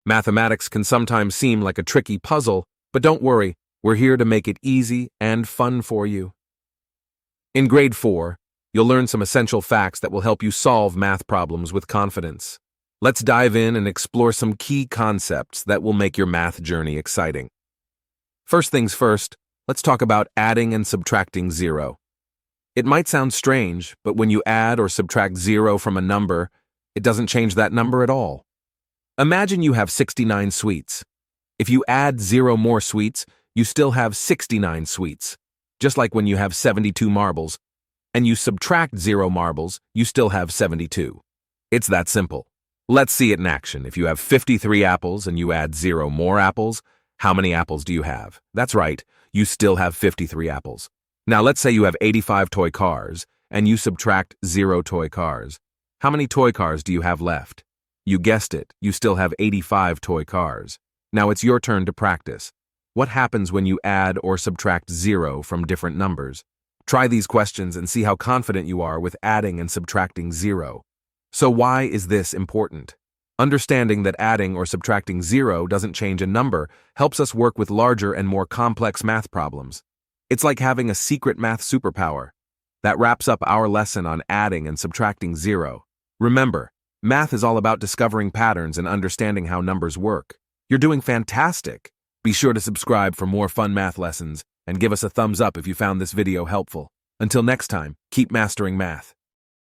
Mathematics can sometimes seem like a tricky puzzle, but don't worry, we're here to make it easy and fun for you. In grade 4, you'll learn some essential facts that will help you solve math problems with confidence. Let's dive in and explore some key concepts that will make your math journey exciting. First things first, let's talk about adding and subtracting zero. It might sound strange, but when you add or subtract zero from a number, it doesn't change that number at all. Imagine you have 69 sweets. If you add 0 more sweets, you still have 69 sweets. Just like when you have 72 marbles, and you subtract 0 marbles, you still have 72. It's that simple. Let's see it in action. If you have 53 apples and you add 0 more apples, how many apples do you have? That's right, you still have 53 apples. Now let's say you have 85 toy cars, and you subtract 0 toy cars. How many toy cars do you have left? You guessed it, you still have 85 toy cars. Now it's your turn to practice. What happens when you add or subtract 0 from different numbers? Try these questions and see how confident you are with adding and subtracting 0. So why is this important? Understanding that adding or subtracting 0 doesn't change a number helps us work with larger and more complex math problems. It's like having a secret math superpower. That wraps up our lesson on adding and subtracting 0. Remember, math is all about discovering patterns and understanding how numbers work. You're doing fantastic. Be sure to subscribe for more fun math lessons and give us a thumbs up if you found this video helpful. Until next time, keep mastering math.